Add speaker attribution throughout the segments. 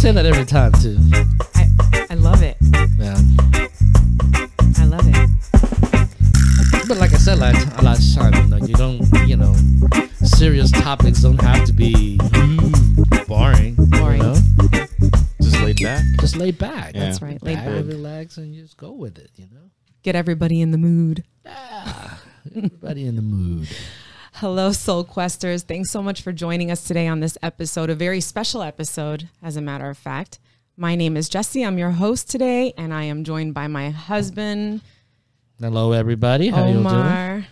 Speaker 1: say that every time too.
Speaker 2: I love it.
Speaker 1: Yeah.
Speaker 2: I love it.
Speaker 1: But like I said last time, you don't, serious topics don't have to be boring.
Speaker 2: Boring.
Speaker 3: Just laid back.
Speaker 1: Just laid back.
Speaker 3: Yeah.
Speaker 2: That's right. Laid back.
Speaker 1: Relax and just go with it,
Speaker 2: Get everybody in the mood.
Speaker 1: Yeah. Everybody in the mood.
Speaker 2: Hello, Soul Questers. Thanks so much for joining us today on this episode, a very special episode, as a matter of fact. My name is Jessie. I'm your host today, and I am joined by my husband.
Speaker 1: Hello, everybody. How you doing?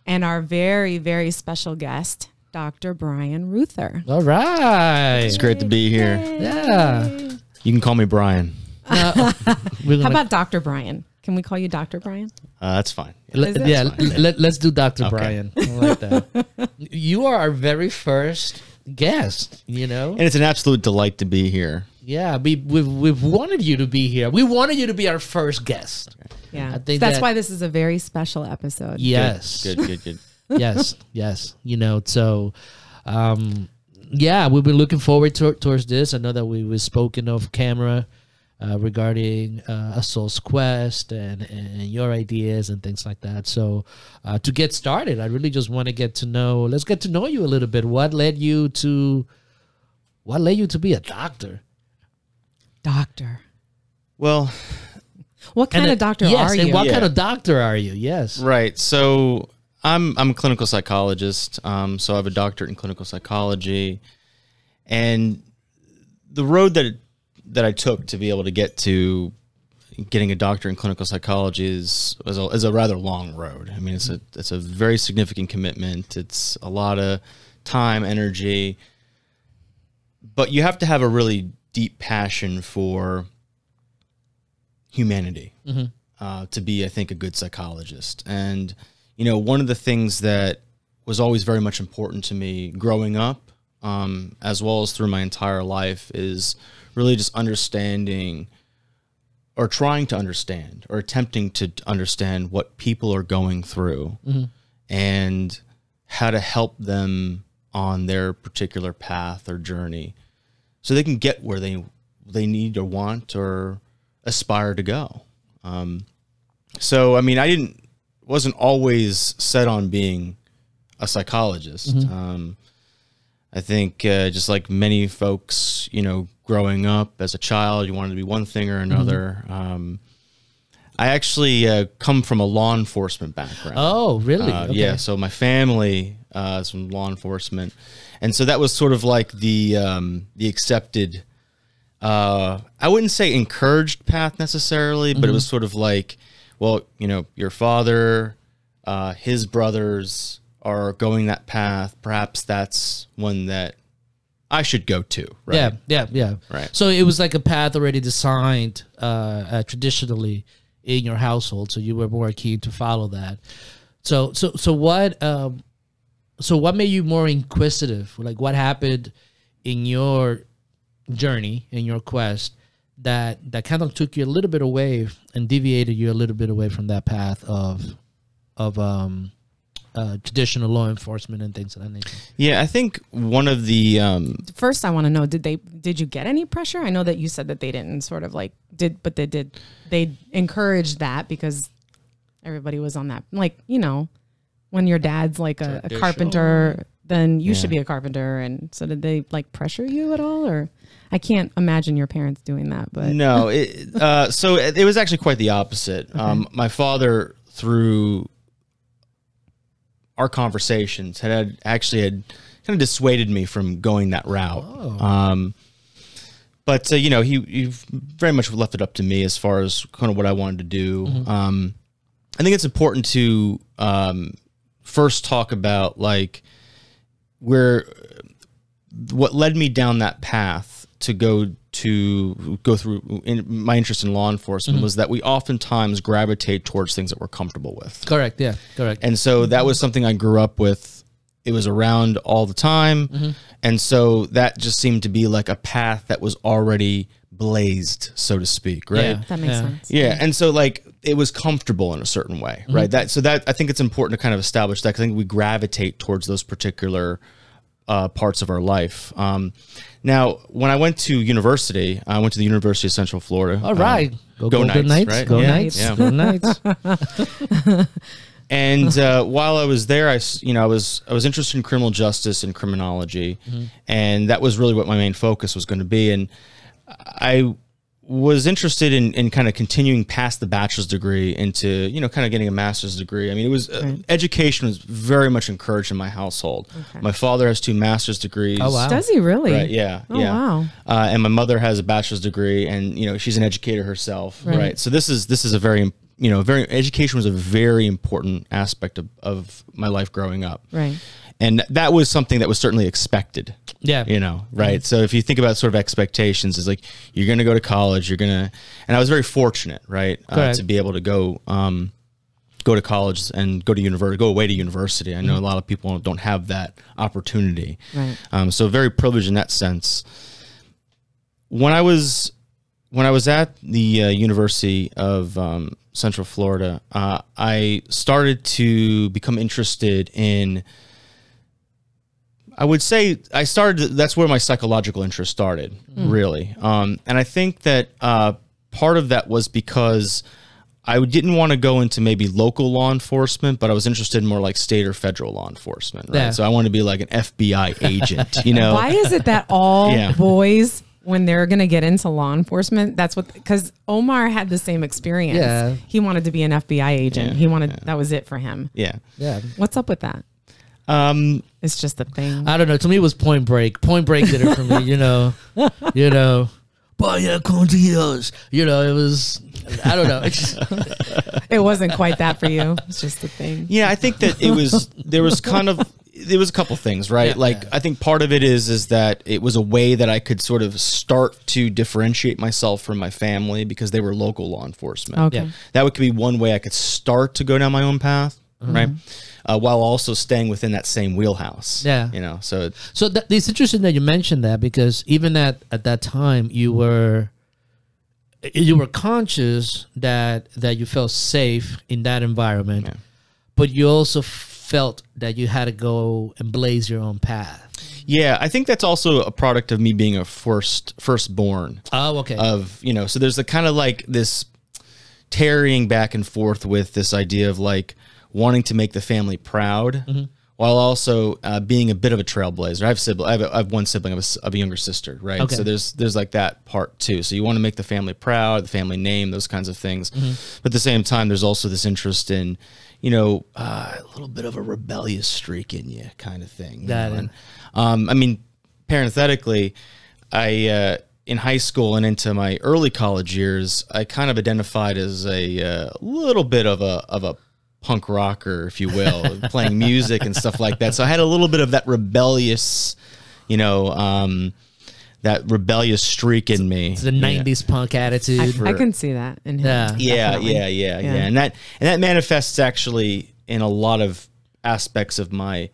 Speaker 2: And our very, very special guest, Dr. Bryan Reuther.
Speaker 1: All right.
Speaker 3: It's great to be here.
Speaker 1: Yeah.
Speaker 3: You can call me Bryan.
Speaker 2: How about Dr. Bryan? Can we call you Dr. Bryan?
Speaker 3: That's fine.
Speaker 1: Let's do Dr.
Speaker 3: Okay.
Speaker 1: Bryan. I like that. You are our very first guest,
Speaker 3: And it's an absolute delight to be here.
Speaker 1: Yeah, we've wanted you to be here. We wanted you to be our first guest.
Speaker 2: Yeah,
Speaker 1: I think
Speaker 2: that's why this is a very special episode.
Speaker 1: Yes.
Speaker 3: Good.
Speaker 1: yes. So, we've been looking forward towards this. I know that we've spoken off camera regarding a soul's quest and your ideas and things like that. So, to get started, I really just want to let's get to know you a little bit. What led you to be a doctor?
Speaker 2: Doctor.
Speaker 3: Well,
Speaker 2: what kind of doctor are you?
Speaker 1: And what kind of doctor are you? Yes.
Speaker 3: Right. So I'm a clinical psychologist. So I have a doctorate in clinical psychology, and the road that I took to be able to get to getting a doctorate in clinical psychology is a rather long road. I mean, it's a very significant commitment. It's a lot of time, energy, but you have to have a really deep passion for humanity to be, I think, a good psychologist. And, one of the things that was always very much important to me growing up, as well as through my entire life, is really just understanding or trying to understand or attempting to understand what people are going through and how to help them on their particular path or journey so they can get where they need or want or aspire to go. So, I mean, wasn't always set on being a psychologist. I think just like many folks, growing up as a child, you wanted to be one thing or another. I actually come from a law enforcement background.
Speaker 1: Oh, really? Okay.
Speaker 3: Yeah. So my family is from law enforcement. And so that was sort of like the accepted, I wouldn't say encouraged path necessarily, but it was sort of like, well, your father, his brothers are going that path. Perhaps that's one that I should go to. Right?
Speaker 1: Yeah.
Speaker 3: Right.
Speaker 1: So it was like a path already designed traditionally in your household. So you were more keen to follow that. So what made you more inquisitive? Like what happened in your journey, in your quest, that kind of took you a little bit away and deviated you a little bit away from that path of traditional law enforcement and things of that nature? Yeah,
Speaker 3: I think one of the
Speaker 2: first I want to know, did you get any pressure? I know that you said that they didn't sort of like but they encouraged that because everybody was on that, like, when your dad's like a carpenter, then you should be a carpenter. And so did they like pressure you at all? Or I can't imagine your parents doing that, but
Speaker 3: no, so it was actually quite the opposite. Okay. My father, through our conversations, had kind of dissuaded me from going that route. Oh. But he very much left it up to me as far as kind of what I wanted to do. I think it's important to first talk about like what led me down that path to go through my interest in law enforcement was that we oftentimes gravitate towards things that we're comfortable with.
Speaker 1: Correct. Yeah. Correct.
Speaker 3: And so that was something I grew up with. It was around all the time. And so that just seemed to be like a path that was already blazed, so to speak. Right.
Speaker 2: Yeah, that makes sense.
Speaker 3: Yeah. And so like it was comfortable in a certain way. Right. So I think it's important to kind of establish that, 'cause I think we gravitate towards those particular parts of our life. Now, when I went to university, I went to the University of Central Florida.
Speaker 1: All right.
Speaker 3: Go Knights,
Speaker 1: Knights.
Speaker 3: right?
Speaker 1: Go
Speaker 3: Yeah,
Speaker 1: Knights.
Speaker 3: yeah.
Speaker 1: Go Knights.
Speaker 3: And while I was there, I was interested in criminal justice and criminology, and that was really what my main focus was going to be. And I was interested in kind of continuing past the bachelor's degree into, kind of getting a master's degree. I mean, it was education was very much encouraged in my household. Okay. My father has 2 master's degrees.
Speaker 1: Oh, wow.
Speaker 2: Does he really?
Speaker 3: Right, yeah.
Speaker 2: Oh,
Speaker 3: yeah.
Speaker 2: wow.
Speaker 3: And my mother has a bachelor's degree, and, she's an educator herself. Right. So this is a very, education was a very important aspect of my life growing up.
Speaker 2: Right.
Speaker 3: And that was something that was certainly expected.
Speaker 1: Yeah.
Speaker 3: Right. So if you think about sort of expectations, it's like, you're going to go to college, and I was very fortunate, right. To be able to go to college and go away to university. I know a lot of people don't have that opportunity.
Speaker 2: Right.
Speaker 3: So very privileged in that sense. When I was at the University of Central Florida, I started to become interested in, I would say that's where my psychological interest started, really. And I think that part of that was because I didn't want to go into maybe local law enforcement, but I was interested in more like state or federal law enforcement, right?
Speaker 1: Yeah.
Speaker 3: So I wanted to be like an FBI agent,
Speaker 2: Why is it that all boys, when they're going to get into law enforcement, because Omar had the same experience.
Speaker 1: Yeah.
Speaker 2: He wanted to be an FBI agent. That was it for him.
Speaker 3: Yeah.
Speaker 1: Yeah.
Speaker 2: What's up with that? It's just a thing.
Speaker 1: I don't know. To me, it was Point Break. Point Break did it for me. Vaya con Dios. It was. I don't know.
Speaker 2: It wasn't quite that for you. It's just a thing.
Speaker 3: Yeah, I think that there was a couple things, right? I think part of it is that it was a way that I could sort of start to differentiate myself from my family because they were local law enforcement.
Speaker 2: Okay.
Speaker 1: Yeah.
Speaker 3: That could be one way I could start to go down my own path, right? While also staying within that same wheelhouse.
Speaker 1: Yeah.
Speaker 3: So
Speaker 1: it's interesting that you mentioned that, because even at that time you were conscious that you felt safe in that environment, but you also felt that you had to go and blaze your own path.
Speaker 3: Yeah, I think that's also a product of me being a firstborn.
Speaker 1: Oh, okay.
Speaker 3: So there's the kind of like this tarrying back and forth with this idea of like wanting to make the family proud, while also being a bit of a trailblazer. I have one sibling, I have a younger sister, right?
Speaker 1: Okay.
Speaker 3: So there's like that part too. So you want to make the family proud, the family name, those kinds of things. But at the same time, there's also this interest in, a little bit of a rebellious streak in you, kind of thing. I mean, parenthetically, I in high school and into my early college years, I kind of identified as a little bit of a punk rocker, if you will, playing music and stuff like that. So I had a little bit of that rebellious, that rebellious streak in me.
Speaker 1: It's the 90s punk attitude.
Speaker 2: I can see that in him.
Speaker 3: Yeah, and that manifests actually in a lot of aspects of my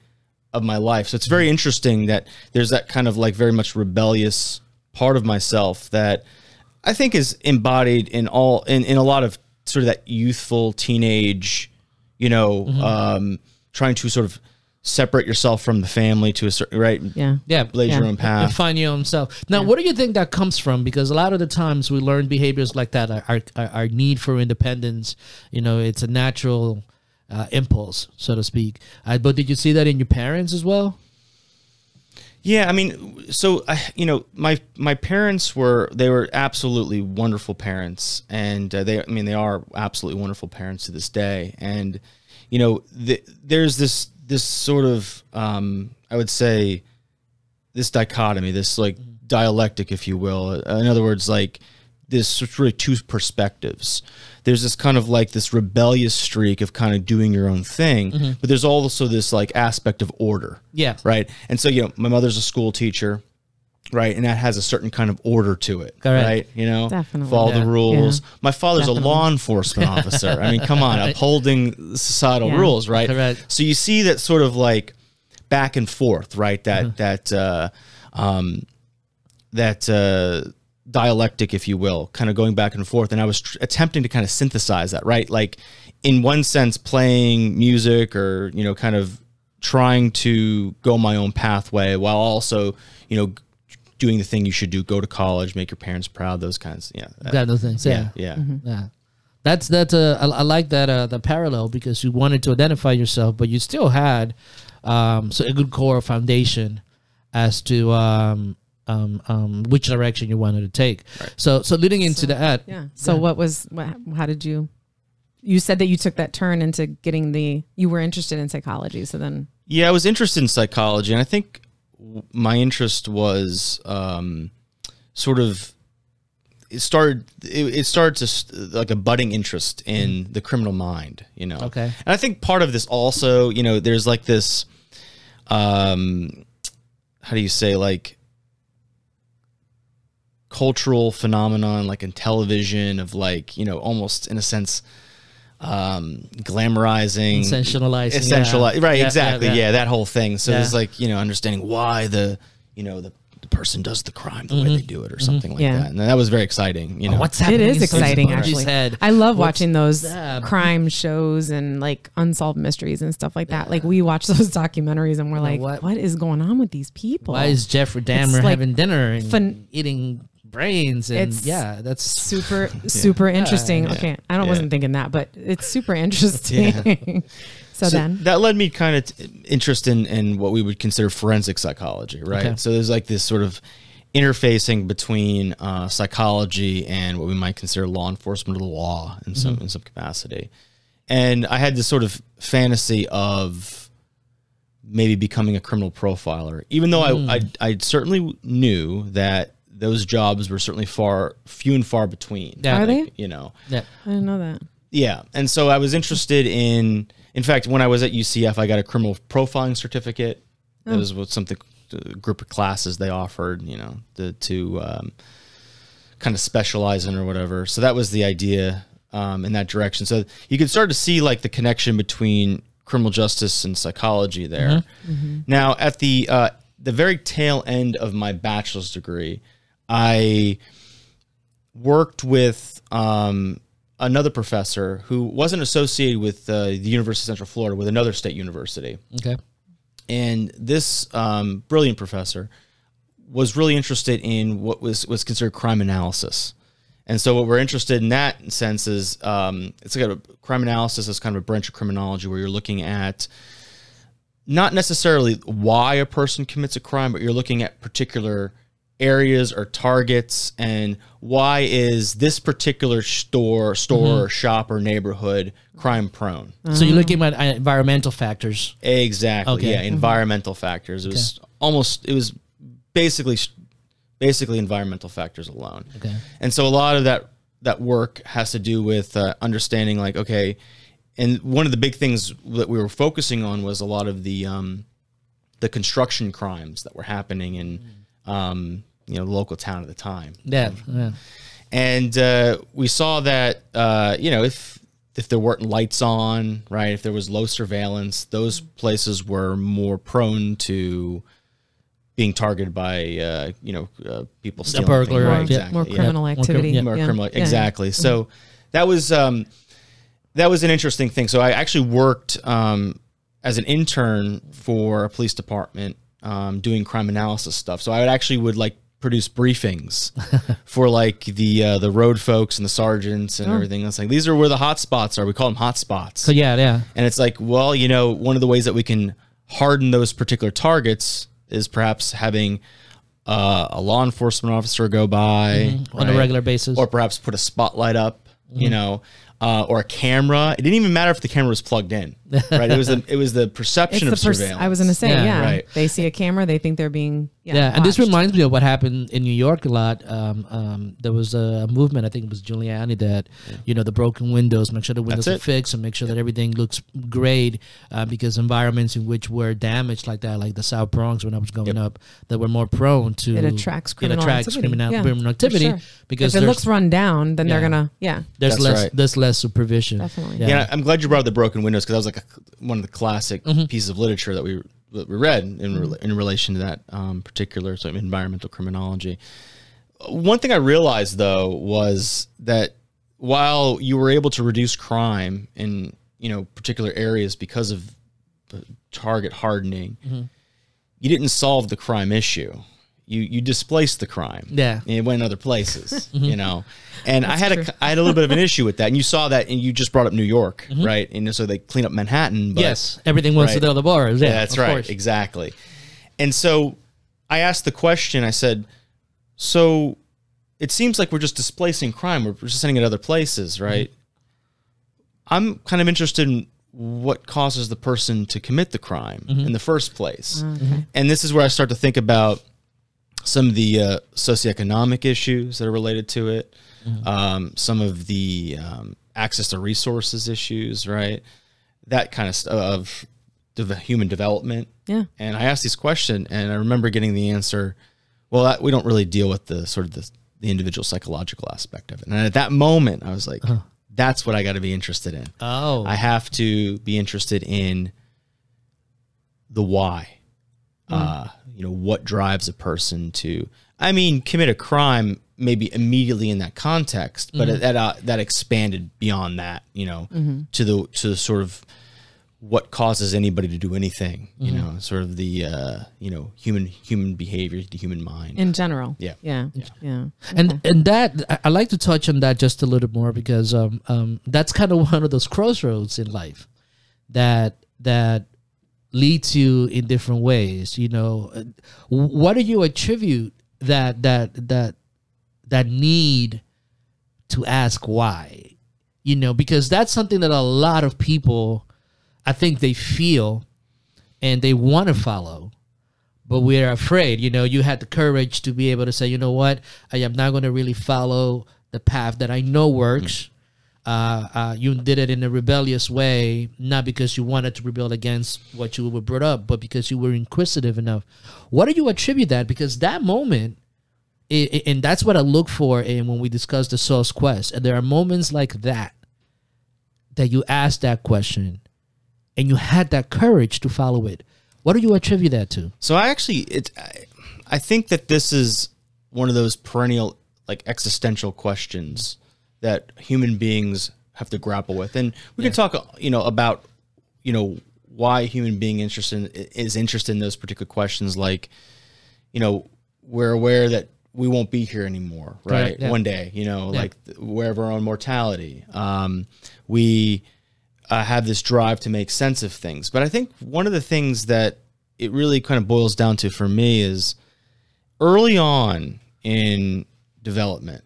Speaker 3: life. So it's very interesting that there's that kind of like very much rebellious part of myself that I think is embodied in a lot of sort of that youthful teenage, trying to sort of separate yourself from the family to a certain, right?
Speaker 1: Yeah.
Speaker 3: Blaze your own path.
Speaker 1: And find your own self. Now, what do you think that comes from? Because a lot of the times we learn behaviors like that, our need for independence, it's a natural impulse, so to speak. But did you see that in your parents as well?
Speaker 3: Yeah, I mean, so my parents were absolutely wonderful parents, and they are absolutely wonderful parents to this day. And there's this sort of I would say this dichotomy, this like dialectic, if you will. In other words, like this really two perspectives. There's this kind of like this rebellious streak of kind of doing your own thing, but there's also this like aspect of order. Yeah. Right. And so, my mother's a school teacher, right? And that has a certain kind of order to it. Correct. Right.
Speaker 2: Definitely.
Speaker 3: Follow the rules. Yeah. My father's a law enforcement officer. I mean, come on, upholding societal rules, right? Correct. So you see that sort of like back and forth, right? That dialectic, if you will, kind of going back and forth. And I was attempting to kind of synthesize that, right? Like in one sense, playing music or, kind of trying to go my own pathway while also, doing the thing you should do, go to college, make your parents proud, those kinds. Yeah.
Speaker 1: Kind of things. Yeah. Yeah. That's I like that the parallel, because you wanted to identify yourself, but you still had so a good core foundation as to which direction you wanted to take. Right. So leading into that.
Speaker 2: Yeah. So how did you said that you took that turn into you were interested in psychology. So then.
Speaker 3: Yeah, I was interested in psychology, and I think my interest was sort of, it started to like a budding interest in the criminal mind, Okay. And I think part of this also, there's like this, how do you say, like cultural phenomenon, like in television, of like, almost in a sense, glamorizing,
Speaker 1: essentializing,
Speaker 3: right? Exactly. Yeah. That whole thing. So there's like, understanding why the person does the crime the way they do it, or something like that. And that was very exciting.
Speaker 1: What's happening?
Speaker 2: It is exciting, actually. I love watching those crime shows and like unsolved mysteries and stuff like that. Like, we watch those documentaries and we're like, what is going on with these people?
Speaker 1: Why is Jeffrey Dahmer having dinner and eating brains? And that's
Speaker 2: super interesting. Okay, I wasn't thinking that, but it's super interesting. So then
Speaker 3: that led me kind of interest in what we would consider forensic psychology, right? Okay. So there's like this sort of interfacing between psychology and what we might consider law enforcement or the law in some capacity. And I had this sort of fantasy of maybe becoming a criminal profiler, even though I certainly knew that those jobs were certainly few and far between.
Speaker 2: Yeah. Are they?
Speaker 1: Yeah.
Speaker 2: I didn't know that.
Speaker 3: Yeah. And so I was interested in fact, when I was at UCF, I got a criminal profiling certificate. That was a group of classes they offered, to kind of specialize in or whatever. So that was the idea in that direction. So you could start to see like the connection between criminal justice and psychology there. Now, at the very tail end of my bachelor's degree, I worked with another professor who wasn't associated with the University of Central Florida, with another state university. Okay. And this brilliant professor was really interested in what was considered crime analysis. And so what we're interested in that sense is, it's like a crime analysis is kind of a branch of criminology where you're looking at not necessarily why a person commits a crime, but you're looking at particular areas or targets, and why is this particular store or shop or neighborhood crime prone.
Speaker 1: So you're looking at environmental factors.
Speaker 3: Exactly. Okay. Yeah, environmental factors. It was basically environmental factors alone. Okay. And so a lot of that work has to do with understanding, like, okay, and one of the big things that we were focusing on was a lot of the construction crimes that were happening in the local town at the time. Yeah. And we saw that if there weren't lights on, right, if there was low surveillance, those places were more prone to being targeted by people stealing.
Speaker 1: A burglar,
Speaker 3: things.
Speaker 1: right?
Speaker 3: Exactly.
Speaker 2: More criminal activity.
Speaker 3: More criminal. Exactly. So that was an interesting thing. So I actually worked as an intern for a police department doing crime analysis stuff. So I would produce briefings for like the road folks and the sergeants and everything. It's like, these are where the hot spots are. We call them hot spots.
Speaker 1: So yeah.
Speaker 3: And it's like, well, one of the ways that we can harden those particular targets is perhaps having a law enforcement officer go by
Speaker 1: on a regular basis,
Speaker 3: or perhaps put a spotlight up, or a camera. It didn't even matter if the camera was plugged in, right? It was the perception of surveillance.
Speaker 2: I was going to say, right. They see a camera, they think they're being
Speaker 1: and this reminds me of what happened in New York a lot. There was a movement, I think it was Giuliani, that the broken windows, make sure the windows are fixed and make sure that everything looks great, because environments in which were damaged like that, like the South Bronx when I was growing up, that were more prone to
Speaker 2: it attracts criminal
Speaker 1: activity
Speaker 2: sure.
Speaker 1: Because
Speaker 2: if it looks run down, then they're gonna
Speaker 1: there's less supervision.
Speaker 2: Definitely.
Speaker 3: Yeah, I'm glad you brought up the broken windows, because that was like one of the classic pieces of literature that we read in relation to that particular sort of environmental criminology. One thing I realized, though, was that while you were able to reduce crime in particular areas because of target hardening, you didn't solve the crime issue. You displaced the crime.
Speaker 1: Yeah.
Speaker 3: And it went other places, you know. And I had a little bit of an issue with that. And you saw that, and you just brought up New York, right? And so they clean up Manhattan. But,
Speaker 1: yes, everything was to the other bars. Yeah,
Speaker 3: that's right.
Speaker 1: Course.
Speaker 3: Exactly. And so I asked the question, I said, so it seems like we're just displacing crime. We're just sending it other places, right? I'm kind of interested in what causes the person to commit the crime in the first place. And this is where I start to think about some of the socioeconomic issues that are related to it, some of the access to resources issues, right? That kind of stuff, of human development.
Speaker 2: Yeah.
Speaker 3: And I asked this question, and I remember getting the answer, well, we don't really deal with the sort of the individual psychological aspect of it. And at that moment, I was like, that's what I got to be interested in.
Speaker 1: Oh.
Speaker 3: I have to be interested in the why. You know, what drives a person to, I mean, commit a crime maybe immediately in that context, but that expanded beyond that, you know, to the sort of what causes anybody to do anything, you know, sort of the, you know, human behavior, the human mind.
Speaker 2: In general.
Speaker 3: Yeah.
Speaker 2: Yeah.
Speaker 1: And that I like to touch on that just a little more because that's kind of one of those crossroads in life that leads you in different ways. You know, what do you attribute that need to ask why? You know, because that's something that a lot of people, I think, they feel and they want to follow, but we're afraid. You know, you had the courage to be able to say, you know what, I am not going to really follow the path that I know works. You did it in a rebellious way, not because you wanted to rebel against what you were brought up, but because you were inquisitive enough. What do you attribute that? Because that moment, and that's what I look for when we discuss the soul's quest. And there are moments like that you ask that question and you had that courage to follow it. What do you attribute that to?
Speaker 3: So I think that this is one of those perennial, like, existential questions that human beings have to grapple with. And we can talk, you know, about, you know, why human being is interested in those particular questions. Like, you know, we're aware that we won't be here anymore, right? One day, you know, like aware of our own mortality. We have this drive to make sense of things. But I think one of the things that it really kind of boils down to for me is early on in development,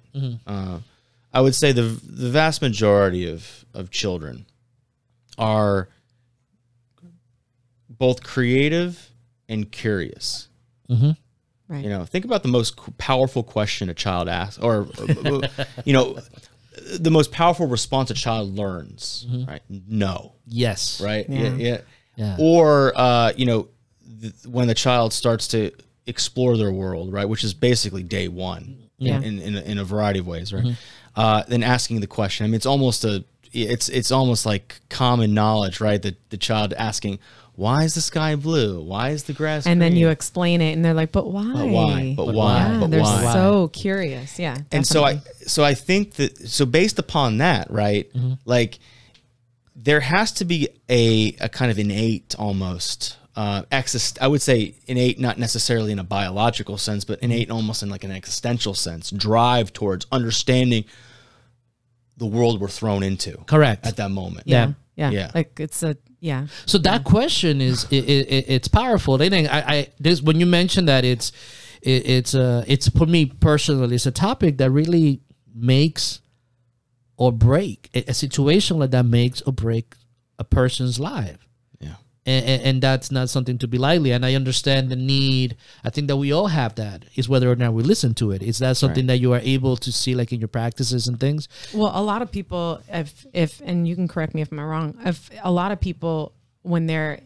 Speaker 3: I would say the vast majority of children are both creative and curious.
Speaker 2: Right.
Speaker 3: You know, think about the most powerful question a child asks, or, you know, the most powerful response a child learns, right? No.
Speaker 1: Yes.
Speaker 3: Right?
Speaker 2: Yeah.
Speaker 3: Or, you know, when the child starts to explore their world, right, which is basically day one in a variety of ways, right? Then asking the question. I mean, it's almost like common knowledge, right? That the child asking, why is the sky blue? Why is the grass green?
Speaker 2: And then you explain it, and they're like, but why?
Speaker 3: But why? But why?
Speaker 2: Yeah,
Speaker 3: but
Speaker 2: they're
Speaker 3: why?
Speaker 2: so curious. Yeah.
Speaker 3: And so I think that, so based upon that, right, like there has to be a kind of innate almost, I would say innate, not necessarily in a biological sense, but innate almost in like an existential sense, drive towards understanding the world we're thrown into.
Speaker 1: Correct.
Speaker 3: At that moment.
Speaker 2: Yeah.
Speaker 3: Like
Speaker 2: it's yeah.
Speaker 1: So that question is it's powerful. I think this, when you mention that, it's for me personally, it's a topic that really makes or break a situation like that makes or break a person's life.
Speaker 3: Yeah.
Speaker 1: And that's not something to be lightly. And I understand the need. I think that we all have that. Is whether or not we listen to it. Is that something that you are able to see, like in your practices and things?
Speaker 2: Well, a lot of people, if and you can correct me if I'm wrong, if a lot of people when they're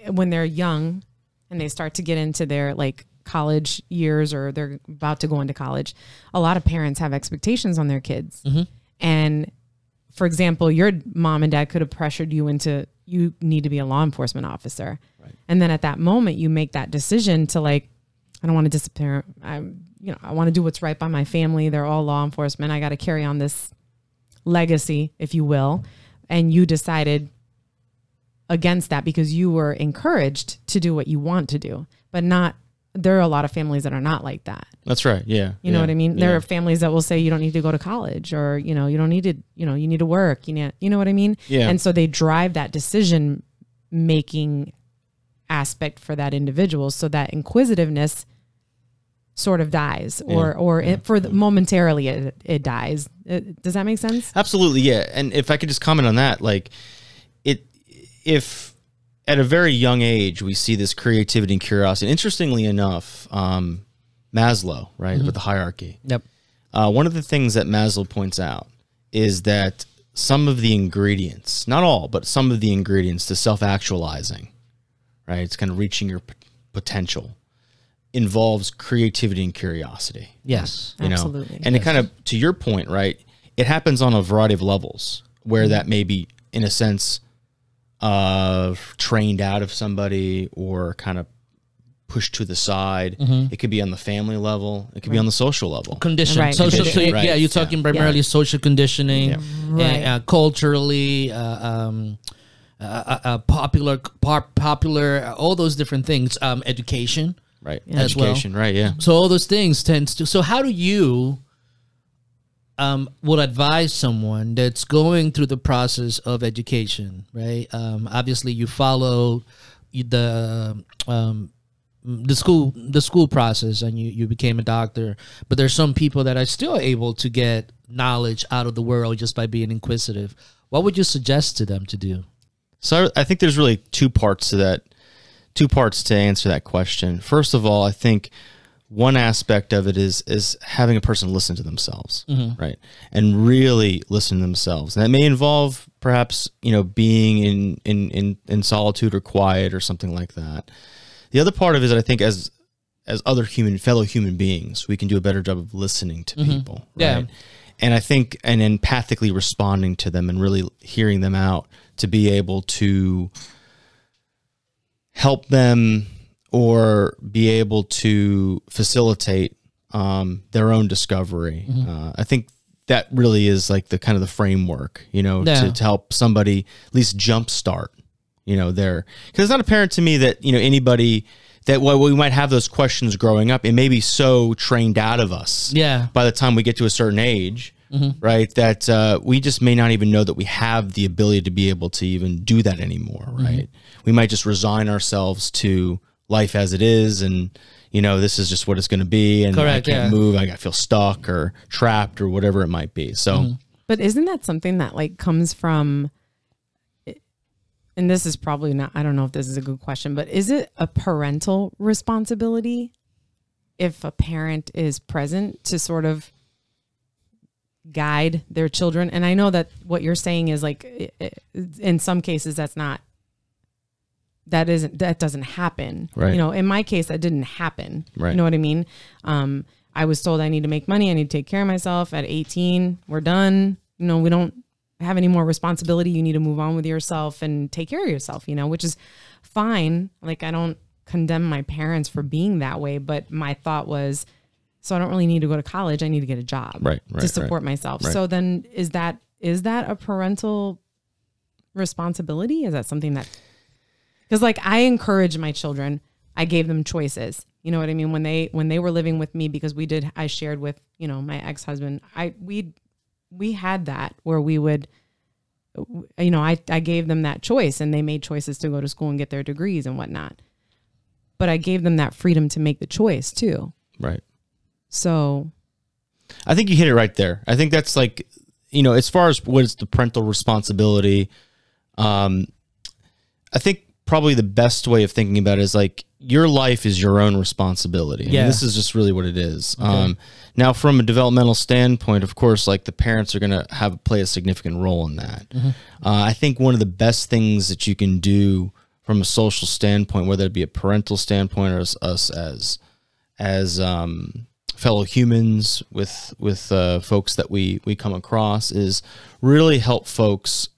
Speaker 2: young and they start to get into their like college years, or they're about to go into college, a lot of parents have expectations on their kids. And for example, your mom and dad could have pressured you into, you need to be a law enforcement officer. Right. And then at that moment you make that decision to like, I don't want to disappear. I want to do what's right by my family. They're all law enforcement. I got to carry on this legacy, if you will. And you decided against that because you were encouraged to do what you want to do, but not, there are a lot of families that are not like that.
Speaker 3: That's right. Yeah.
Speaker 2: You know what I mean?
Speaker 3: Yeah.
Speaker 2: There are families that will say, you don't need to go to college, or, you don't need to, you need to work, you know what I mean?
Speaker 3: Yeah.
Speaker 2: And so they drive that decision making aspect for that individual. So that inquisitiveness sort of dies, momentarily it dies. Does that make sense?
Speaker 3: Absolutely. Yeah. And if I could just comment on that, like if at a very young age, we see this creativity and curiosity. Interestingly enough, Maslow, right, with the hierarchy.
Speaker 1: Yep.
Speaker 3: One of the things that Maslow points out is that some of the ingredients, not all, but some of the ingredients to self-actualizing, right, it's kind of reaching your potential, involves creativity and curiosity.
Speaker 1: Yes.
Speaker 3: You know?
Speaker 2: Absolutely.
Speaker 3: And it kind of, to your point, right, it happens on a variety of levels where that may be, in a sense, trained out of somebody or kind of pushed to the side. It could be on the family level. It could be on the social level.
Speaker 1: Condition.
Speaker 2: Right.
Speaker 1: Social.
Speaker 3: Condition,
Speaker 1: So
Speaker 3: right.
Speaker 1: yeah, you're talking primarily social conditioning, culturally, popular, all those different things. Education.
Speaker 3: Right.
Speaker 1: As well.
Speaker 3: Education. Right. Yeah.
Speaker 1: So all those things tends to. So how do you would advise someone that's going through the process of education, right? Obviously, you follow the school process, and you became a doctor. But there's some people that are still able to get knowledge out of the world just by being inquisitive. What would you suggest to them to do?
Speaker 3: So I think there's really two parts to that. Two parts to answer that question. First of all, I think one aspect of it is having a person listen to themselves, right? And really listen to themselves. And that may involve perhaps, being in solitude or quiet or something like that. The other part of it is that I think as other fellow human beings, we can do a better job of listening to people, right?
Speaker 1: Yeah.
Speaker 3: And I think, and empathically responding to them and really hearing them out to be able to help them or be able to facilitate their own discovery. I think that really is like the kind of the framework, to help somebody at least jumpstart, because it's not apparent to me that, anybody that while we might have those questions growing up, it may be so trained out of us by the time we get to a certain age, right, that we just may not even know that we have the ability to be able to even do that anymore, right? We might just resign ourselves to life as it is, and this is just what it's going to be, and
Speaker 1: Correct,
Speaker 3: I can't move, I feel stuck or trapped or whatever it might be. So
Speaker 2: but isn't that something that like comes from, and this is probably not, I don't know if this is a good question, but is it a parental responsibility if a parent is present to sort of guide their children? And I know that what you're saying is like, in some cases that doesn't happen.
Speaker 3: Right.
Speaker 2: In my case, that didn't happen.
Speaker 3: Right.
Speaker 2: You know what I mean? I was told I need to make money. I need to take care of myself. At 18, we're done. We don't have any more responsibility. You need to move on with yourself and take care of yourself, which is fine. Like, I don't condemn my parents for being that way, but my thought was, so I don't really need to go to college. I need to get a job to support myself.
Speaker 3: Right.
Speaker 2: So then is that a parental responsibility? Is that something that, because like I encourage my children, I gave them choices. You know what I mean? When they were living with me, because I shared with, my ex-husband, we had that where we would, I gave them that choice, and they made choices to go to school and get their degrees and whatnot. But I gave them that freedom to make the choice too.
Speaker 3: Right.
Speaker 2: So
Speaker 3: I think you hit it right there. I think that's like, as far as what is the parental responsibility, I think probably the best way of thinking about it is like your life is your own responsibility. I mean, this is just really what it is. Okay. Now, from a developmental standpoint, of course, like the parents are going to play a significant role in that. I think one of the best things that you can do from a social standpoint, whether it be a parental standpoint or us as fellow humans with folks that we come across, is really help folks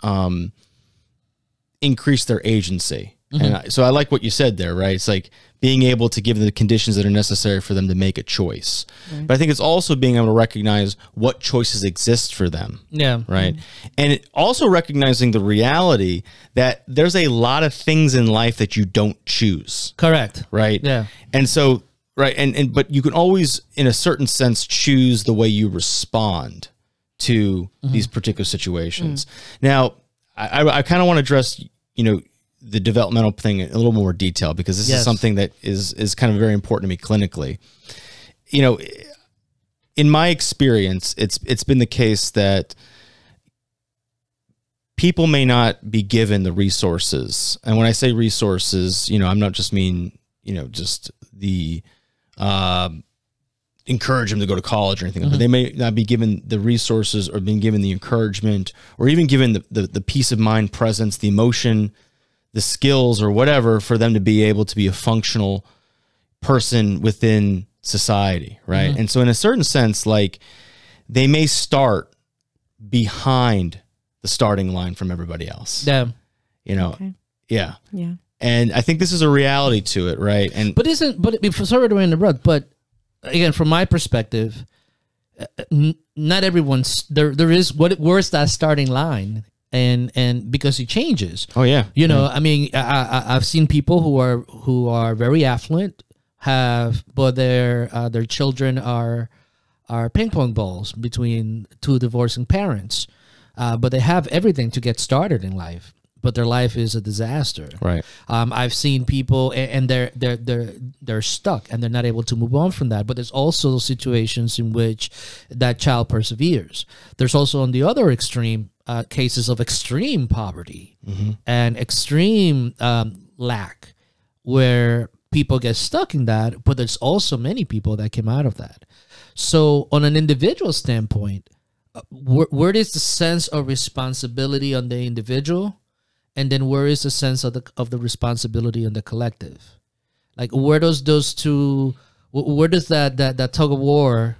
Speaker 3: increase their agency. And so I like what you said there, right? It's like being able to give them the conditions that are necessary for them to make a choice. But I think it's also being able to recognize what choices exist for them.
Speaker 1: Yeah.
Speaker 3: Right. And also recognizing the reality that there's a lot of things in life that you don't choose.
Speaker 1: Correct.
Speaker 3: Right.
Speaker 1: Yeah.
Speaker 3: And so, right. But you can always, in a certain sense, choose the way you respond to these particular situations. Now, I kind of want to address, the developmental thing in a little more detail, because this is something that is kind of very important to me clinically. In my experience, it's been the case that people may not be given the resources. And when I say resources, I'm not just just the encourage them to go to college or anything, but they may not be given the resources or being given the encouragement or even given the peace of mind presence, the emotion, the skills or whatever for them to be able to be a functional person within society. Right. And so in a certain sense, like they may start behind the starting line from everybody else.
Speaker 1: Yeah.
Speaker 3: Yeah.
Speaker 2: Yeah.
Speaker 3: And I think this is a reality to it. Right.
Speaker 1: But sorry to interrupt, but again, from my perspective, not everyone's there is where's that starting line? And because it changes.
Speaker 3: Oh yeah.
Speaker 1: I mean, I've seen people who are very affluent, but their children are ping pong balls between two divorcing parents, but they have everything to get started in life, but their life is a disaster.
Speaker 3: Right.
Speaker 1: I've seen people and they're stuck and they're not able to move on from that. But there's also situations in which that child perseveres. There's also on the other extreme cases of extreme poverty and extreme lack, where people get stuck in that. But there's also many people that came out of that. So on an individual standpoint, where is the sense of responsibility on the individual? And then where is the sense of the responsibility on the collective? Like where does that tug of war,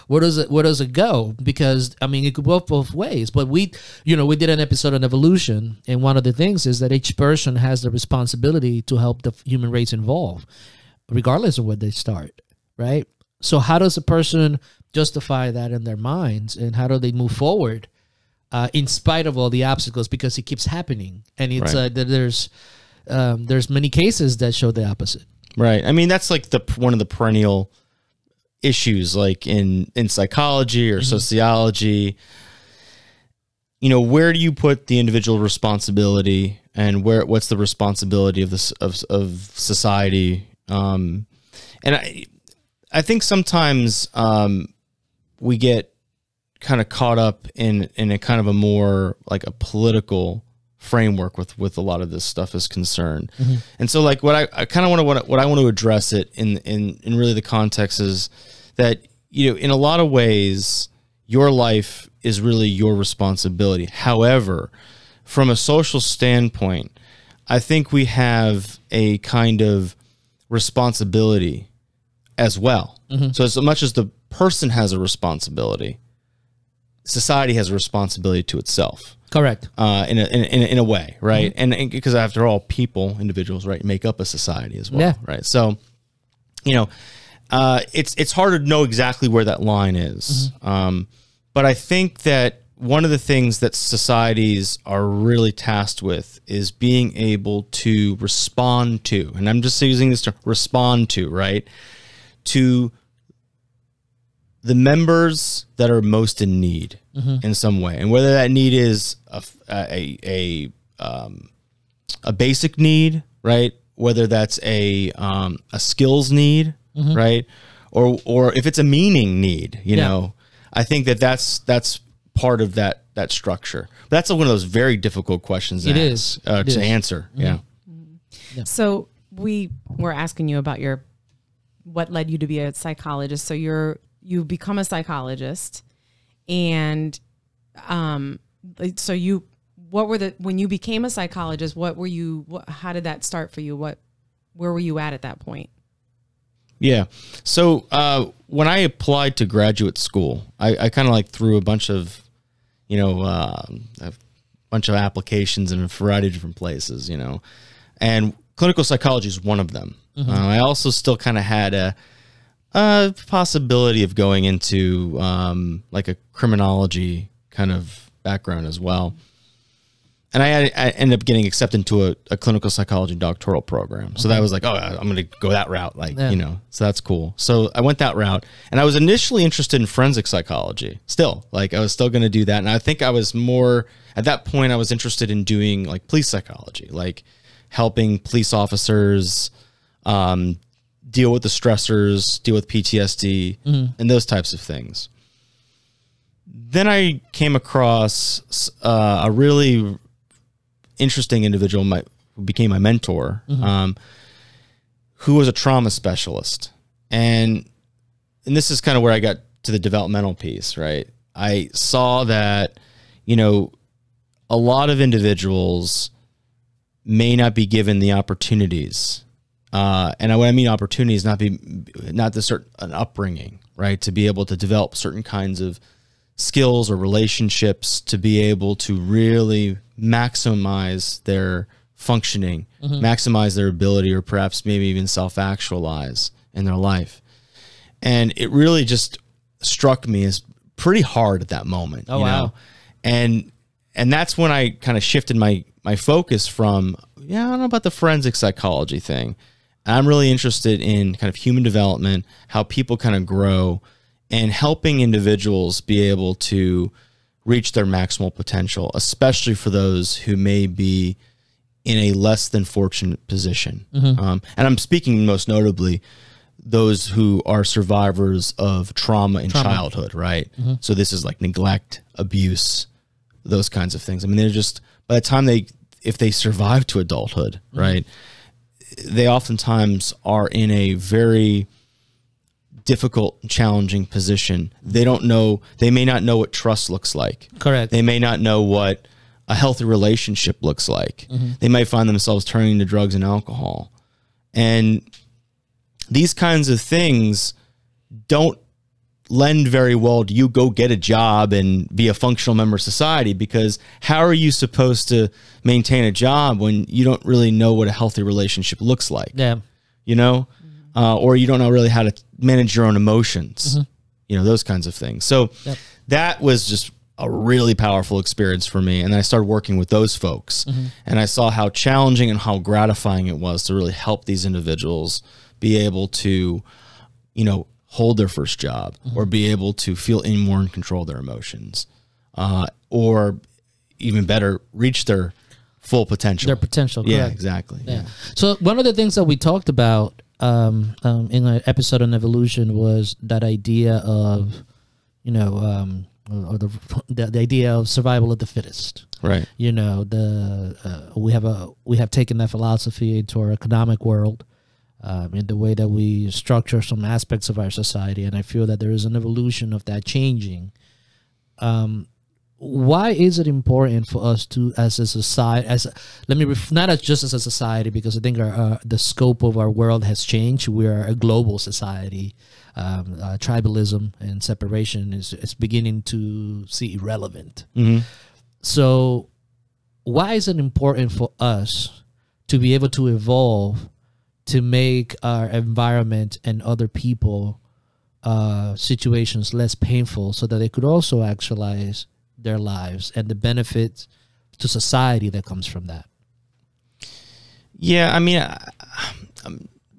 Speaker 1: where does it go? Because I mean, it could go both ways. But we did an episode on evolution, and one of the things is that each person has the responsibility to help the human race evolve, regardless of where they start, right? So how does a person justify that in their minds, and how do they move forward? In spite of all the obstacles, because it keeps happening, and it's there's many cases that show the opposite.
Speaker 3: Right. I mean, that's like one of the perennial issues, like in psychology or sociology. Where do you put the individual responsibility, and what's the responsibility of society? And I think sometimes we get kind of caught up in a kind of a more like a political framework with a lot of this stuff is concerned. And so like what I kind of want to address it in really the context is that, in a lot of ways, your life is really your responsibility. However, from a social standpoint, I think we have a kind of responsibility as well. So as much as the person has a responsibility, society has a responsibility to itself.
Speaker 1: Correct.
Speaker 3: In a way, right? And because after all, individuals, right, make up a society as well.
Speaker 1: Yeah.
Speaker 3: Right. So, it's hard to know exactly where that line is. But I think that one of the things that societies are really tasked with is being able to respond to, and I'm just using this term, respond to, right, to the members that are most in need in some way, and whether that need is a basic need, right? Whether that's a skills need, right? Or if it's a meaning need, you know, I think that's part of that structure. But that's one of those very difficult questions to answer. Yeah.
Speaker 2: So we were asking you about what led you to be a psychologist. So you become a psychologist, and when you became a psychologist, how did that start for you? Where were you at that point?
Speaker 3: Yeah. So when I applied to graduate school, I kind of like threw a bunch of, applications in a variety of different places, and clinical psychology is one of them. I also still kind of had a possibility of going into like a criminology kind of background as well. And I ended up getting accepted into a clinical psychology doctoral program. So that was like, oh, I'm going to go that route. Like, you know, so that's cool. So I went that route, and I was initially interested in forensic psychology still. Like, I was still going to do that. And I think I was more, at that point, I was interested in doing like police psychology, like helping police officers deal with the stressors, deal with PTSD, and those types of things. Then I came across a really interesting individual who became my mentor, who was a trauma specialist. And this is kind of where I got to the developmental piece, right? I saw that, you know, a lot of individuals may not be given the opportunities. And what I mean opportunities, not an upbringing, right? To be able to develop certain kinds of skills or relationships to be able to really maximize their functioning, maximize their ability, or perhaps maybe even self-actualize in their life. And it really just struck me as pretty hard at that moment. Oh, wow. And that's when I kind of shifted my focus from, I don't know about the forensic psychology thing. I'm really interested in kind of human development, how people kind of grow, and helping individuals be able to reach their maximal potential, especially for those who may be in a less than fortunate position. And I'm speaking most notably those who are survivors of trauma in childhood, right? So this is like neglect, abuse, those kinds of things. I mean, they're just, by the time if they survive to adulthood, right, they oftentimes are in a very difficult, challenging position. They may not know what trust looks like.
Speaker 1: Correct.
Speaker 3: They may not know what a healthy relationship looks like. They might find themselves turning to drugs and alcohol. And these kinds of things don't lend very well to you go get a job and be a functional member of society, because how are you supposed to maintain a job when you don't really know what a healthy relationship looks like? Yeah. You know? Or you don't know really how to manage your own emotions, you know, those kinds of things. So that was just a really powerful experience for me. And then I started working with those folks, and I saw how challenging and how gratifying it was to really help these individuals be able to, you know, hold their first job, or be able to feel more in control of their emotions, or even better, reach their full potential.
Speaker 1: Their potential, correct.
Speaker 3: Yeah, exactly. Yeah.
Speaker 1: So one of the things that we talked about in an episode on evolution was that idea of, you know, or the idea of survival of the fittest.
Speaker 3: Right.
Speaker 1: You know, we have taken that philosophy into our economic world, in the way that we structure some aspects of our society, and I feel that there is an evolution of that changing. Why is it important for us to, as a society, not just as a society, because I think the scope of our world has changed. We are a global society. Tribalism and separation is beginning to see irrelevant. So why is it important for us to be able to evolve to make our environment and other people situations less painful, so that they could also actualize their lives and the benefits to society that comes from that?
Speaker 3: Yeah, I mean,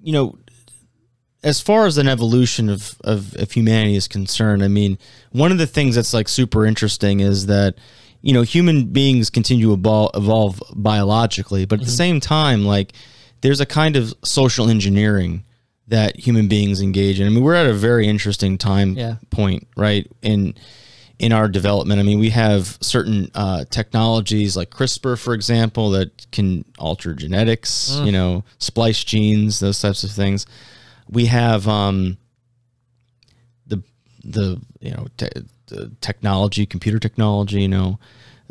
Speaker 3: you know, as far as an evolution of humanity is concerned, I mean, one of the things that's like super interesting is that, you know, human beings continue to evolve biologically, but at the same time, like, there's a kind of social engineering that human beings engage in. I mean, we're at a very interesting time point, right, in our development. I mean, we have certain technologies like CRISPR, for example, that can alter genetics, you know, splice genes, those types of things. We have the technology, computer technology, you know,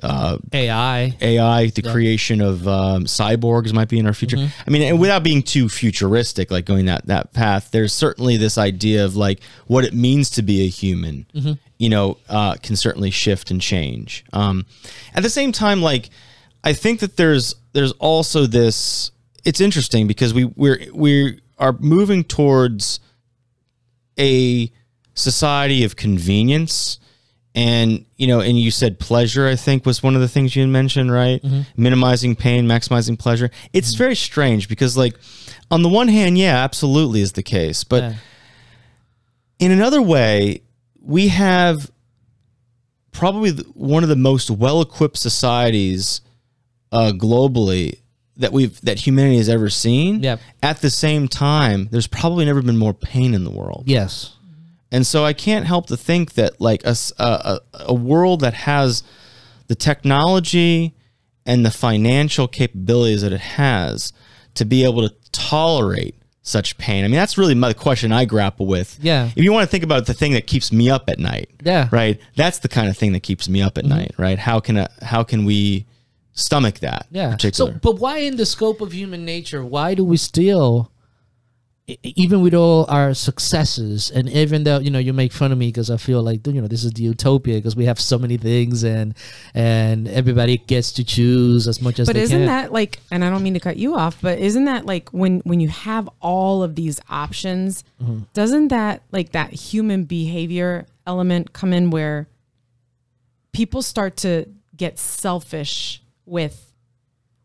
Speaker 1: AI,
Speaker 3: the creation of cyborgs might be in our future. I mean, and without being too futuristic, like going that path, there's certainly this idea of like what it means to be a human, you know, can certainly shift and change. At the same time, like, I think that there's also this, it's interesting because we are moving towards a society of convenience. And, and you said pleasure, I think, was one of the things you mentioned, right? Minimizing pain, maximizing pleasure. It's very strange because, like, on the one hand, yeah, absolutely is the case. But in another way, we have probably one of the most well-equipped societies globally that humanity has ever seen. Yep. At the same time, there's probably never been more pain in the world.
Speaker 1: Yes.
Speaker 3: And so I can't help to think that, like, a world that has the technology and the financial capabilities that it has to be able to tolerate such pain. I mean, that's really the question I grapple with.
Speaker 1: Yeah.
Speaker 3: If you want to think about the thing that keeps me up at night.
Speaker 1: Yeah.
Speaker 3: Right. That's the kind of thing that keeps me up at night. Right. How can we stomach that?
Speaker 1: Yeah.
Speaker 3: Particular?
Speaker 1: So, but why in the scope of human nature, why do we still, even with all our successes, and even though, you make fun of me because I feel like, this is the utopia because we have so many things and everybody gets to choose as much as they can.
Speaker 2: But isn't that like, and I don't mean to cut you off, but isn't that like when you have all of these options, doesn't that, like, that human behavior element come in where people start to get selfish with,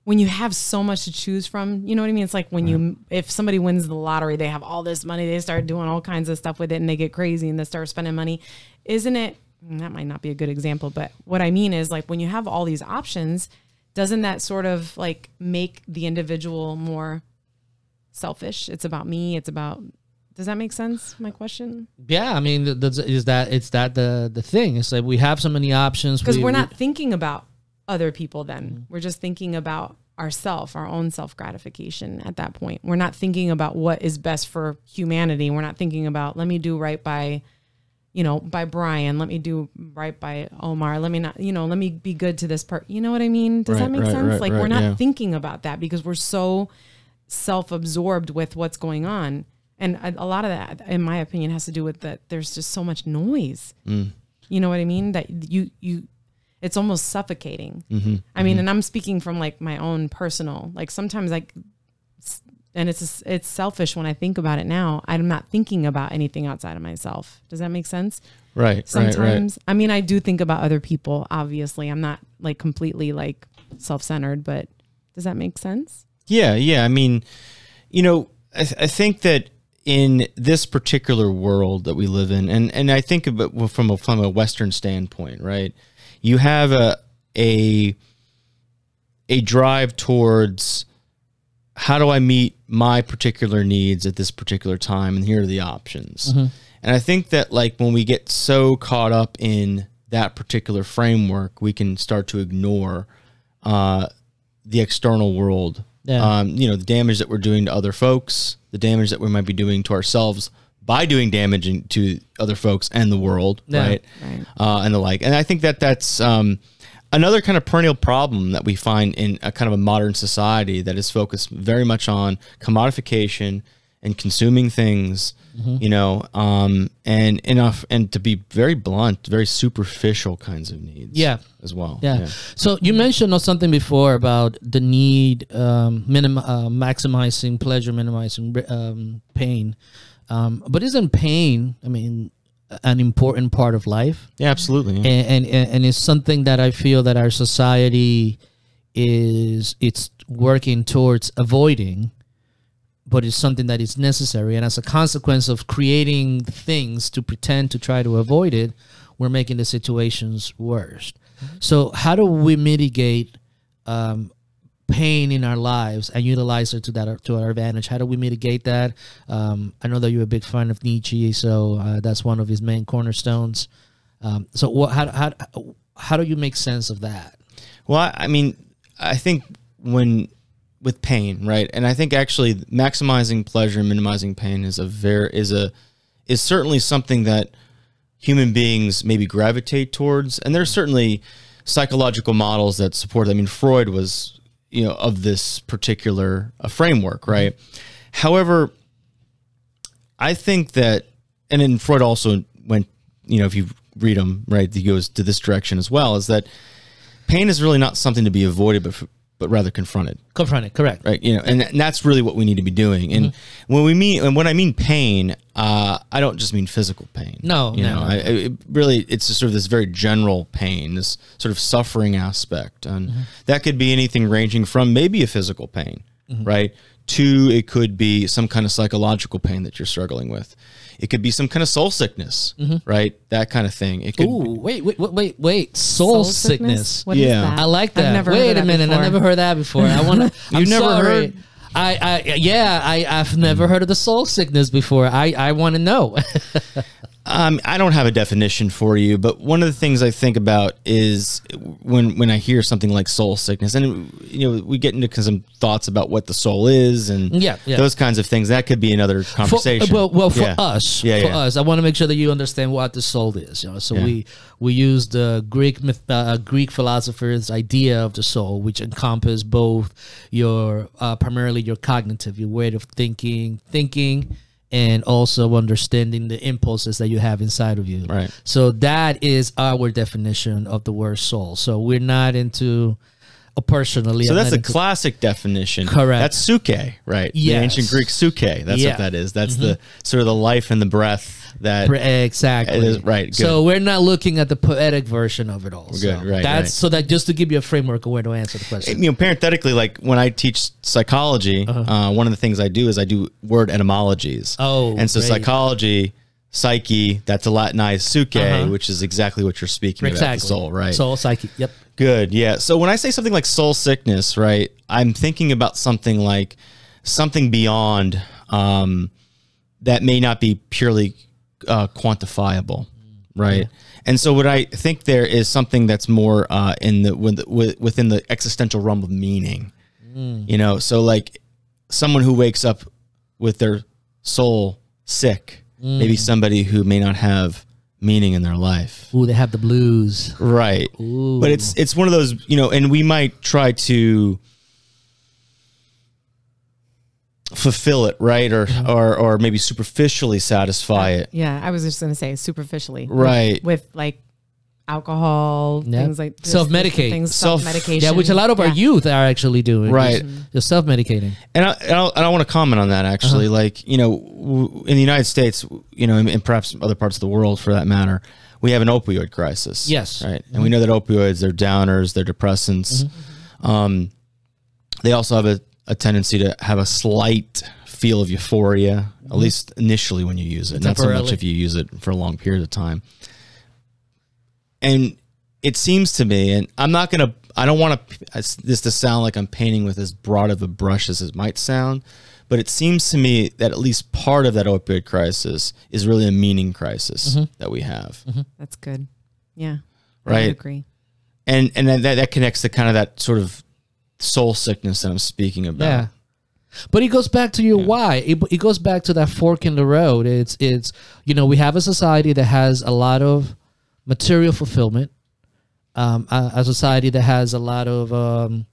Speaker 2: when you have so much to choose from, you know what I mean? It's like when if somebody wins the lottery, they have all this money, they start doing all kinds of stuff with it and they get crazy and they start spending money. Isn't it, that might not be a good example, but what I mean is, like, when you have all these options, doesn't that sort of like make the individual more selfish? It's about me. It's about, does that make sense? My question?
Speaker 1: Yeah. I mean, is that the thing? It's like we have so many options.
Speaker 2: Because we're not thinking about other people then. We're just thinking about ourself, our own self-gratification at that point. We're not thinking about what is best for humanity. We're not thinking about, let me do right by, by Bryan. Let me do right by Omar. Let me not, let me be good to this part. You know what I mean? Does that make sense? Like, we're not thinking about that because we're so self-absorbed with what's going on. And a lot of that, in my opinion, has to do with that there's just so much noise. You know what I mean? That it's almost suffocating. I mean, and I'm speaking from, like, my own personal, like, sometimes, like, and it's selfish when I think about it now. I'm not thinking about anything outside of myself. Does that make sense?
Speaker 3: Right.
Speaker 2: Sometimes, I mean, I do think about other people. Obviously, I'm not, like, completely, like, self-centered, but does that make sense?
Speaker 3: Yeah. I mean, I think that in this particular world that we live in, and I think about from a Western standpoint, right? You have a drive towards, how do I meet my particular needs at this particular time, and here are the options. And I think that, like, when we get so caught up in that particular framework, we can start to ignore the external world. The damage that we're doing to other folks, the damage that we might be doing to ourselves by doing damage to other folks and the world, right? And the like. And I think that that's another kind of perennial problem that we find in a kind of a modern society that is focused very much on commodification and consuming things, and to be very blunt, very superficial kinds of needs, as well.
Speaker 1: So you mentioned something before about the need, maximizing pleasure, minimizing pain. But isn't pain, I mean, an important part of life?
Speaker 3: Yeah, absolutely. Yeah.
Speaker 1: And it's something that I feel that our society it's working towards avoiding, but it's something that is necessary. And as a consequence of creating things to pretend to try to avoid it, we're making the situations worse. So how do we mitigate pain in our lives and utilize it to our advantage? How do we mitigate that? I know that you're a big fan of Nietzsche, so that's one of his main cornerstones. So how do you make sense of that?
Speaker 3: Well, I mean, I think with pain, right? And I think actually maximizing pleasure and minimizing pain is certainly something that human beings maybe gravitate towards. And there's certainly psychological models that support it. I mean, Freud was, of this particular framework, right? However, I think that, and then Freud also went, if you read him, right, he goes to this direction as well, is that pain is really not something to be avoided, but but rather confronted.
Speaker 1: Confronted, correct.
Speaker 3: Right, and that's really what we need to be doing. And when I mean pain, I don't just mean physical pain.
Speaker 1: No,
Speaker 3: it's just sort of this very general pain, this sort of suffering aspect, and that could be anything ranging from maybe a physical pain, right, to it could be some kind of psychological pain that you're struggling with. It could be some kind of soul sickness, right? That kind of thing. It could.
Speaker 1: Ooh, wait! Soul sickness.
Speaker 2: What is that?
Speaker 1: I like that.
Speaker 2: I've never
Speaker 1: wait
Speaker 2: heard
Speaker 1: a
Speaker 2: of that
Speaker 1: minute,
Speaker 2: before.
Speaker 1: I never heard that before. I want to.
Speaker 3: You've never heard?
Speaker 1: I've never heard of the soul sickness before. I want to know.
Speaker 3: I don't have a definition for you, but one of the things I think about is when I hear something like soul sickness, and we get into some thoughts about what the soul is, and those kinds of things. That could be another conversation.
Speaker 1: For us, I want to make sure that you understand what the soul is. So we use the Greek philosophers' idea of the soul, which encompass both your primarily your cognitive, your way of thinking. And also understanding the impulses that you have inside of you.
Speaker 3: Right.
Speaker 1: So that is our definition of the word soul. So we're not into, personally.
Speaker 3: So that's a classic definition.
Speaker 1: Correct.
Speaker 3: That's suke, right?
Speaker 1: Yes.
Speaker 3: The ancient Greek suke. That's what that is. That's the sort of the life and the breath that.
Speaker 1: Exactly.
Speaker 3: Is, right. Good.
Speaker 1: So we're not looking at the poetic version of it all.
Speaker 3: Good. Right.
Speaker 1: That's
Speaker 3: right.
Speaker 1: so that just to give you a framework of where to answer the question.
Speaker 3: Parenthetically, like when I teach psychology, one of the things I do is I do word etymologies.
Speaker 1: Oh,
Speaker 3: and so
Speaker 1: great.
Speaker 3: psychology, psyche, that's a Latinized suke, which is exactly what you're speaking about, the soul, right?
Speaker 1: Soul, psyche. Yep.
Speaker 3: Good. Yeah. So when I say something like soul sickness, right, I'm thinking about something like something beyond that may not be purely quantifiable, right? And so what I think there is something that's more within the existential realm of meaning, so like someone who wakes up with their soul sick, maybe somebody who may not have meaning in their life.
Speaker 1: Ooh, they have the blues.
Speaker 3: Right.
Speaker 1: Ooh.
Speaker 3: But it's one of those, and we might try to fulfill it, right? Or maybe superficially satisfy it.
Speaker 2: Yeah, I was just going to say superficially.
Speaker 3: Right.
Speaker 2: With like alcohol, things like this,
Speaker 1: self-medicate.
Speaker 2: Things, self-medication.
Speaker 1: Yeah, which a lot of our youth are actually doing.
Speaker 3: Right.
Speaker 1: Just self-medicating.
Speaker 3: And I want to comment on that actually. Like, in the United States, and perhaps other parts of the world for that matter, we have an opioid crisis.
Speaker 1: Yes.
Speaker 3: Right. And we know that opioids, they're downers, they're depressants. They also have a tendency to have a slight feel of euphoria, at least initially when you use it. Not so much if you use it for a long period of time. And it seems to me, and I don't want this to sound like I'm painting with as broad of a brush as it might sound, but it seems to me that at least part of that opioid crisis is really a meaning crisis that we have.
Speaker 2: That's good. Yeah.
Speaker 3: Right.
Speaker 2: I would agree.
Speaker 3: And that connects to kind of that sort of soul sickness that I'm speaking about.
Speaker 1: Yeah. But it goes back to your why. It goes back to that fork in the road. It's we have a society that has a lot of material fulfillment, a society that has a lot of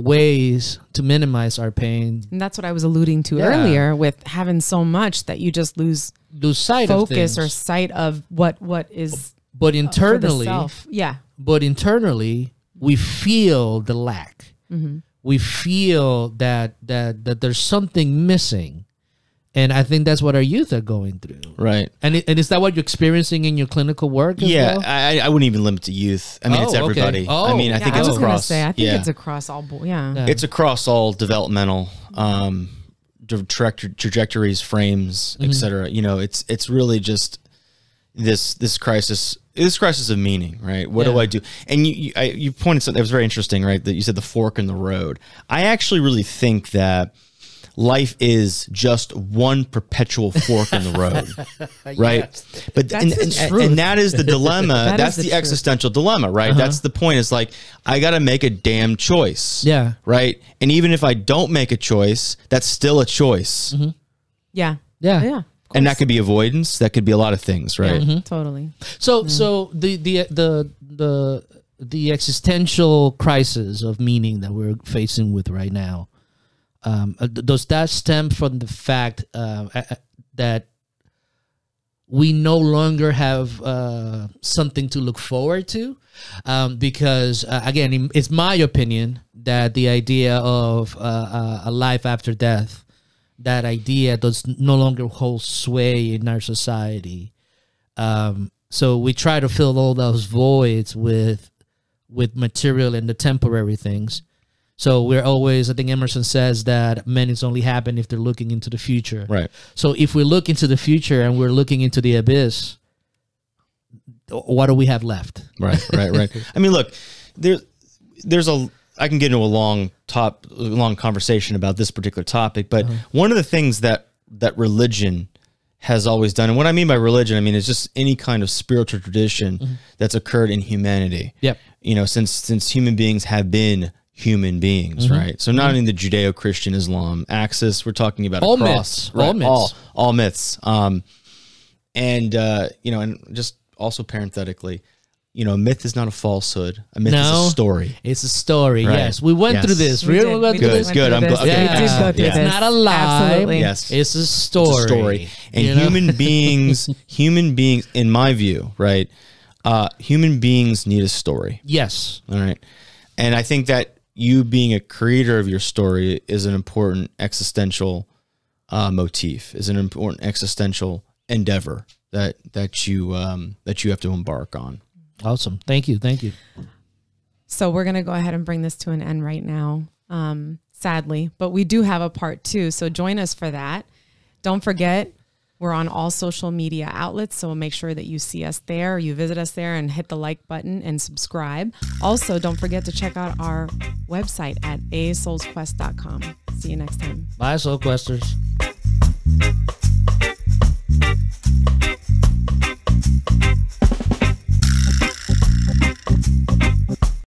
Speaker 1: ways to minimize our pain.
Speaker 2: And that's what I was alluding to earlier with having so much that you just lose
Speaker 1: sight of things.
Speaker 2: Focus or sight of what is.
Speaker 1: But internally,
Speaker 2: But
Speaker 1: internally, we feel the lack. We feel that there's something missing. And I think that's what our youth are going through.
Speaker 3: Right.
Speaker 1: And is that what you're experiencing in your clinical work as well?
Speaker 3: I wouldn't even limit to youth. I mean, it's everybody.
Speaker 1: Okay.
Speaker 3: I mean, I think it's across.
Speaker 2: I think it's across all.
Speaker 3: It's across all developmental trajectories, frames, etc. It's really just this crisis. This crisis of meaning, right? What do I do? And you pointed something that was very interesting, right? That you said the fork in the road. I actually really think that life is just one perpetual fork in the road, right?
Speaker 1: Yes.
Speaker 3: But and that is the dilemma. That's the existential dilemma, right? That's the point. It's like I got to make a damn choice, right? And even if I don't make a choice, that's still a choice.
Speaker 2: Yeah.
Speaker 3: And that could be avoidance. That could be a lot of things, right?
Speaker 2: Yeah, totally.
Speaker 1: So the existential crisis of meaning that we're facing with right now, does that stem from the fact that we no longer have something to look forward to, because again, it's my opinion that the idea of a life after death, that idea does no longer hold sway in our society. So we try to fill all those voids with material and the temporary things. So we're always, I think Emerson says that meanings only happen if they're looking into the future.
Speaker 3: Right.
Speaker 1: So if we look into the future and we're looking into the abyss, what do we have left?
Speaker 3: Right. I mean, look, I can get into a long conversation about this particular topic, but one of the things that religion has always done, and what I mean by religion, I mean it's just any kind of spiritual tradition that's occurred in humanity.
Speaker 1: Yep.
Speaker 3: You know, since human beings have been human beings, right? So not in the Judeo-Christian Islam axis, we're talking about
Speaker 1: all
Speaker 3: across,
Speaker 1: myths,
Speaker 3: right? all myths. And you know, and just also parenthetically, you know, a myth is not a falsehood. A myth is a story.
Speaker 1: It's a story.
Speaker 3: Right.
Speaker 1: Yes, we went through this.
Speaker 2: We
Speaker 1: Really went through this.
Speaker 3: Good. I'm glad. Okay.
Speaker 1: Yeah.
Speaker 2: We did go through
Speaker 1: It's
Speaker 2: this.
Speaker 1: not a lie.
Speaker 2: Absolutely.
Speaker 3: Yes.
Speaker 1: It's a story.
Speaker 3: It's a story. And
Speaker 1: you know?
Speaker 3: human beings, in my view, right? Human beings need a story.
Speaker 1: Yes.
Speaker 3: All right. And I think that you being a creator of your story is an important existential motif, is an important existential endeavor that you have to embark on.
Speaker 1: Awesome. Thank you.
Speaker 2: So we're going to go ahead and bring this to an end right now, sadly, but we do have a part 2. So join us for that. Don't forget, we're on all social media outlets, so make sure that you see us there, you visit us there, and hit the like button and subscribe. Also, don't forget to check out our website at asoulsquest.com. See you next time.
Speaker 1: Bye, Soul Questers.